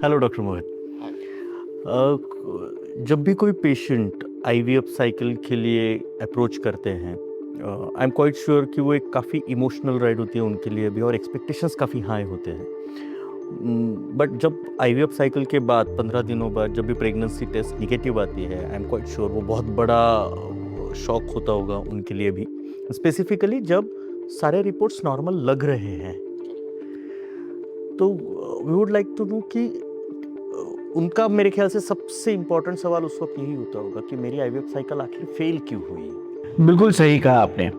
Hello doctor मोहित। जब भी कोई पेशेंट आईवीएफ साइकिल के लिए अप्रोच करते हैं, आई एम क्वाइट श्योर कि वो एक काफ़ी इमोशनल राइड होती है उनके लिए भी, और एक्सपेक्टेशंस काफ़ी हाई होते हैं। बट जब आईवीएफ साइकिल के बाद 15 दिनों बाद जब भी प्रेगनेंसी टेस्ट निगेटिव आती है, आई एम क्वाइट श्योर वो बहुत बड़ा शॉक होता होगा उनके लिए भी, स्पेसिफिकली जब सारे रिपोर्ट्स नॉर्मल लग रहे हैं। तो we would like to know कि उनका मेरे ख्याल से सबसे इम्पोर्टेंट सवाल उस वक्त यही होता होगा कि मेरी आईवीएफ साइकिल आखिर फेल क्यों हुई। बिल्कुल सही कहा आपने।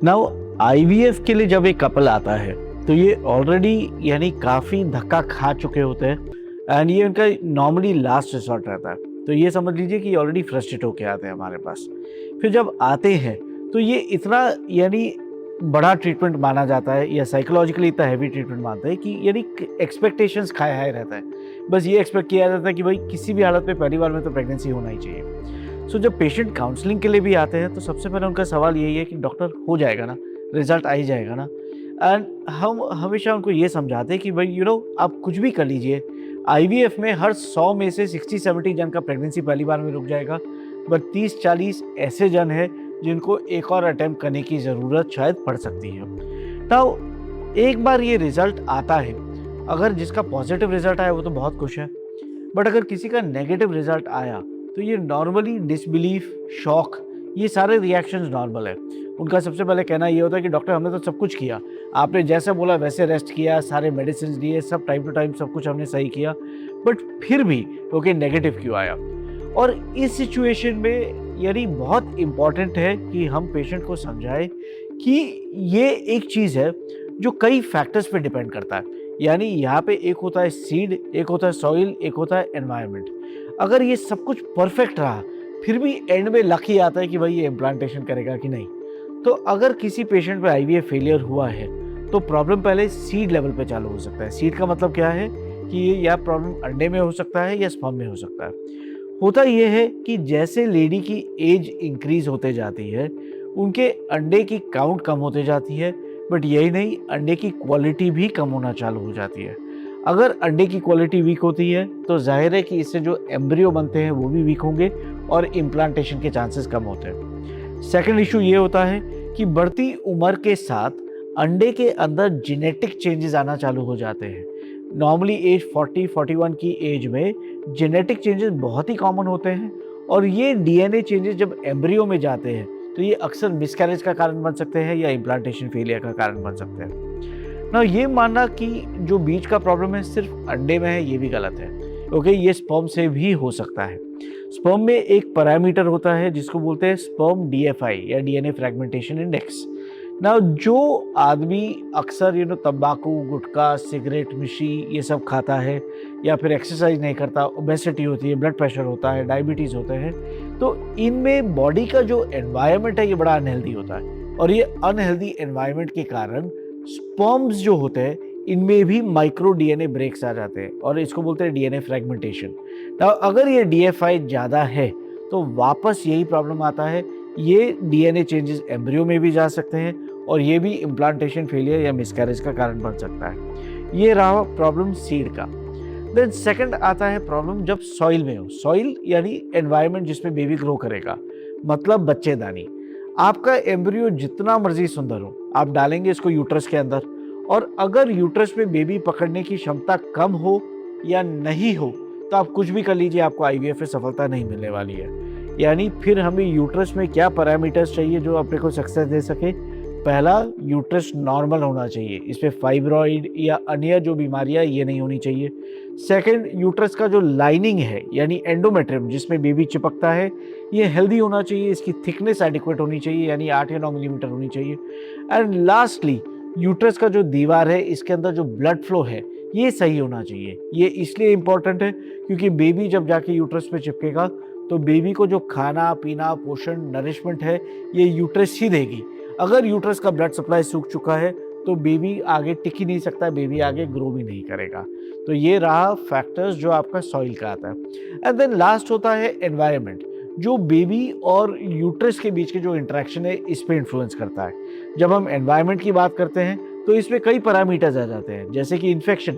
नाउ आईवीएफ के लिए जब एक कपल आता है तो ये ऑलरेडी यानी काफ़ी धक्का खा चुके होते हैं एंड ये उनका नॉर्मली लास्ट रिसॉर्ट रहता है। तो ये समझ लीजिए कि ऑलरेडी फ्रस्ट्रेट होके आते हैं हमारे पास। फिर जब आते हैं तो ये इतना यानी बड़ा ट्रीटमेंट माना जाता है या साइकोलॉजिकली इतना हैवी ट्रीटमेंट मानता है कि यानी एक्सपेक्टेशंस खाया हाई रहता है। बस ये एक्सपेक्ट किया जाता है कि भाई किसी भी हालत में पहली बार में तो प्रेगनेंसी होना ही चाहिए। सो जब पेशेंट काउंसलिंग के लिए भी आते हैं तो सबसे पहले उनका सवाल यही है कि डॉक्टर हो जाएगा ना, रिजल्ट आ ही जाएगा ना। एंड हम हमेशा उनको ये समझाते हैं कि भाई आप कुछ भी कर लीजिए, आईवीएफ में हर 100 में से 60-70 जन का प्रेगनेंसी पहली बार में रुक जाएगा, बट 30-40 ऐसे जन हैं जिनको एक और अटेम्प्ट करने की ज़रूरत शायद पड़ सकती है। तो एक बार ये रिज़ल्ट आता है, अगर जिसका पॉजिटिव रिज़ल्ट आया वो तो बहुत खुश है, बट अगर किसी का नेगेटिव रिज़ल्ट आया तो ये नॉर्मली डिसबिलीफ, शॉक, ये सारे रिएक्शंस नॉर्मल है। उनका सबसे पहले कहना ये होता है कि डॉक्टर हमने तो सब कुछ किया, आपने जैसे बोला वैसे रेस्ट किया, सारे मेडिसिन दिए, सब टाइम टू टाइम सब कुछ हमने सही किया, बट फिर भी ओके नेगेटिव क्यों आया। और इस सिचुएशन में यानी बहुत इम्पॉर्टेंट है कि हम पेशेंट को समझाएं कि ये एक चीज़ है जो कई फैक्टर्स पे डिपेंड करता है। यानी यहाँ पे एक होता है सीड, एक होता है सॉइल, एक होता है एनवायरनमेंट। अगर ये सब कुछ परफेक्ट रहा फिर भी एंड में लक ही आता है कि भाई ये इम्प्लांटेशन करेगा कि नहीं। तो अगर किसी पेशेंट पे आईवीएफ फेलियर हुआ है तो प्रॉब्लम पहले सीड लेवल पे चालू हो सकता है। सीड का मतलब क्या है कि ये या प्रॉब्लम अंडे में हो सकता है या स्पर्म में हो सकता है। होता यह है कि जैसे लेडी की एज इंक्रीज होते जाती है उनके अंडे की काउंट कम होते जाती है, बट यही नहीं, अंडे की क्वालिटी भी कम होना चालू हो जाती है। अगर अंडे की क्वालिटी वीक होती है तो जाहिर है कि इससे जो एम्ब्रियो बनते हैं वो भी वीक होंगे और इम्प्लांटेशन के चांसेस कम होते हैं। सेकंड इशू ये होता है कि बढ़ती उम्र के साथ अंडे के अंदर जेनेटिक चेंजेस आना चालू हो जाते हैं। नॉर्मली एज 40-41 की एज में जेनेटिक चेंजेस बहुत ही कॉमन होते हैं और ये डीएनए चेंजेस जब एम्ब्रियो में जाते हैं तो ये अक्सर मिसकैरेज का कारण बन सकते हैं या इम्प्लांटेशन फेलियर का कारण बन सकते हैं ना। ये मानना कि जो बीच का प्रॉब्लम है सिर्फ अंडे में है ये भी गलत है। ओके, ये स्पर्म से भी हो सकता है। स्पर्म में एक पैरामीटर होता है जिसको बोलते हैं स्पर्म डीएफआई या डीएनए फ्रैगमेंटेशन इंडेक्स। ना जो आदमी अक्सर तंबाकू, गुटखा, सिगरेट, मिशी ये सब खाता है या फिर एक्सरसाइज नहीं करता, ओबेसिटी होती है, ब्लड प्रेशर होता है, डायबिटीज़ होते हैं, तो इनमें बॉडी का जो एनवायरनमेंट है ये बड़ा अनहेल्दी होता है। और ये अनहेल्दी एनवायरनमेंट के कारण स्पर्म्स जो होते हैं इनमें भी माइक्रो डीएनए ब्रेक्स आ जाते हैं और इसको बोलते हैं डीएनए फ्रैगमेंटेशन। तो अगर ये डीएफआई ज़्यादा है तो वापस यही प्रॉब्लम आता है, ये डीएनए चेंजेस एम्ब्रियो में भी जा सकते हैं और ये भी इम्प्लांटेशन फेलियर या मिसकैरेज का कारण बन सकता है। ये रहा प्रॉब्लम सीड का। देन सेकंड आता है प्रॉब्लम जब सॉइल में हो। सॉइल यानी एनवायरनमेंट जिसमें बेबी ग्रो करेगा, मतलब बच्चेदानी। आपका एम्ब्रियो जितना मर्जी सुंदर हो, आप डालेंगे इसको यूट्रस के अंदर और अगर यूट्रस में बेबी पकड़ने की क्षमता कम हो या नहीं हो तो आप कुछ भी कर लीजिए, आपको आईवीएफ में सफलता नहीं मिलने वाली है। यानी फिर हमें यूट्रस में क्या पैरामीटर्स चाहिए जो अपने को सक्सेस दे सके। पहला, यूट्रस नॉर्मल होना चाहिए, इसमें फाइब्रॉइड या अन्य जो बीमारियां ये नहीं होनी चाहिए। सेकंड, यूट्रस का जो लाइनिंग है यानी एंडोमेट्रियम जिसमें बेबी चिपकता है ये हेल्दी होना चाहिए, इसकी थिकनेस एडिक्वेट होनी चाहिए यानी 8 या 9 मिलीमीटर होनी चाहिए। एंड लास्टली, यूट्रस का जो दीवार है इसके अंदर जो ब्लड फ्लो है ये सही होना चाहिए। ये इसलिए इम्पॉर्टेंट है क्योंकि बेबी जब जाके यूट्रस पे चिपकेगा तो बेबी को जो खाना पीना, पोषण, नरिशमेंट है ये यूट्रस ही देगी। अगर यूट्रस का ब्लड सप्लाई सूख चुका है तो बेबी आगे टिक ही नहीं सकता, बेबी आगे ग्रो भी नहीं करेगा। तो ये रहा फैक्टर्स जो आपका सॉइल का आता है। एंड देन लास्ट होता है एनवायरनमेंट, जो बेबी और यूट्रस के बीच के जो इंटरेक्शन है इस पे इन्फ्लुएंस करता है। जब हम एनवायरनमेंट की बात करते हैं तो इसमें कई पैरामीटर्स आ जाते हैं, जैसे कि इन्फेक्शन।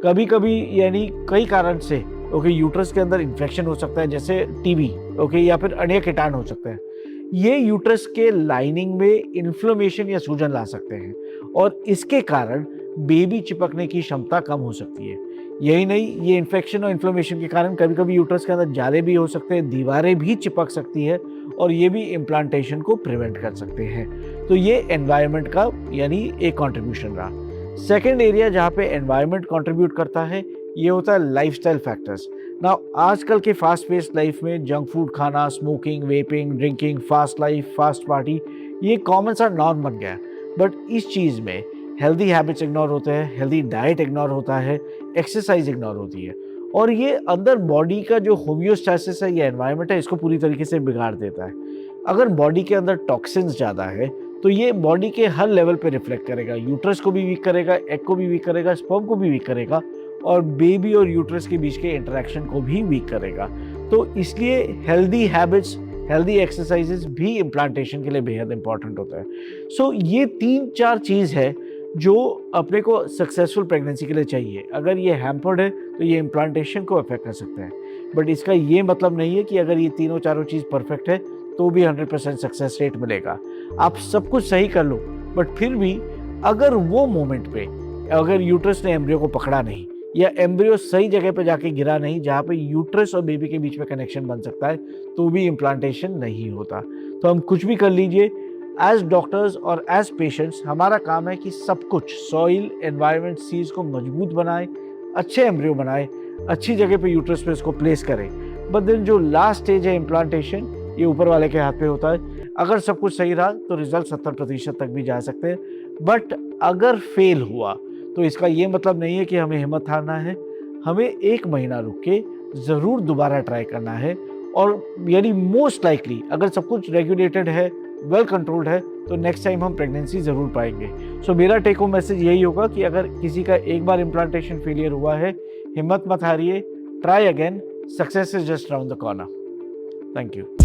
कभी कभी यानी कई कारण से ओके यूट्रस के अंदर इन्फेक्शन हो सकता है, जैसे टीबी ओके, या फिर अन्य कीटाणु हो सकते हैं। ये यूट्रस के लाइनिंग में इन्फ्लेमेशन या सूजन ला सकते हैं और इसके कारण बेबी चिपकने की क्षमता कम हो सकती है। यही नहीं, ये इन्फेक्शन और इन्फ्लेमेशन के कारण कभी कभी यूट्रस के अंदर जाले भी हो सकते हैं, दीवारें भी चिपक सकती है और ये भी इम्प्लांटेशन को प्रिवेंट कर सकते हैं। तो ये एनवायरनमेंट का यानी एक कंट्रीब्यूशन रहा। सेकेंड एरिया जहाँ पे एनवायरनमेंट कंट्रीब्यूट करता है ये होता है लाइफस्टाइल फैक्टर्स। ना आजकल के फास्ट पेस्ड लाइफ में जंक फूड खाना, smoking, vaping, drinking, fast life, fast party, ये कॉमन सा नॉर्म बन गया है। बट इस चीज़ में हेल्दी हैबिट्स इग्नोर होते हैं, हेल्दी डाइट इग्नोर होता है, एक्सरसाइज इग्नोर होती है और ये अंदर बॉडी का जो होम्योस्टैसिस है या एनवायरनमेंट है इसको पूरी तरीके से बिगाड़ देता है। अगर बॉडी के अंदर टॉक्सिन्स ज़्यादा है तो ये बॉडी के हर लेवल पे रिफ्लेक्ट करेगा, यूट्रस को भी वीक करेगा, एग को भी वीक करेगा, स्पर्म को भी वीक करेगा और बेबी और यूट्रस के बीच के इंटरेक्शन को भी वीक करेगा। तो इसलिए हेल्दी हैबिट्स, हेल्दी एक्सरसाइजेस भी इम्प्लांटेशन के लिए बेहद इंपॉर्टेंट होता है। सो ये 3-4 चीज़ है जो अपने को सक्सेसफुल प्रेगनेंसी के लिए चाहिए। अगर ये हैम्पर्ड है तो ये इम्प्लांटेशन को अफेक्ट कर सकते हैं, बट इसका ये मतलब नहीं है कि अगर ये तीनों चारों चीज़ परफेक्ट है तो भी 100% सक्सेस रेट मिलेगा। आप सब कुछ सही कर लो बट फिर भी अगर वो मोमेंट पे अगर यूट्रस ने एम्ब्रियो को पकड़ा नहीं या एम्ब्रियो सही जगह पे जाके गिरा नहीं जहाँ पे यूट्रस और बेबी के बीच में कनेक्शन बन सकता है, तो भी इम्प्लांटेशन नहीं होता। तो हम कुछ भी कर लीजिए, एज डॉक्टर्स और एज पेशेंट्स हमारा काम है कि सब कुछ सॉइल, एनवायरनमेंट, सीज को मजबूत बनाए, अच्छे एम्ब्रियो बनाए, अच्छी जगह पे यूट्रस पे इसको प्लेस करें। बट देन जो लास्ट स्टेज है इम्प्लांटेशन, ये ऊपर वाले के हाथ पे होता है। अगर सब कुछ सही रहा तो रिजल्ट 70% तक भी जा सकते हैं, बट अगर फेल हुआ तो इसका ये मतलब नहीं है कि हमें हिम्मत हारना है। हमें 1 महीना रुक के ज़रूर दोबारा ट्राई करना है और यानी मोस्ट लाइकली अगर सब कुछ रेगुलेटेड है, वेल कंट्रोल्ड है, तो नेक्स्ट टाइम हम प्रेगनेंसी ज़रूर पाएंगे। सो मेरा टेक होम मैसेज यही होगा कि अगर किसी का एक बार इम्प्लांटेशन फेलियर हुआ है, हिम्मत मत हारिए, try again, success is just round the corner. Thank you.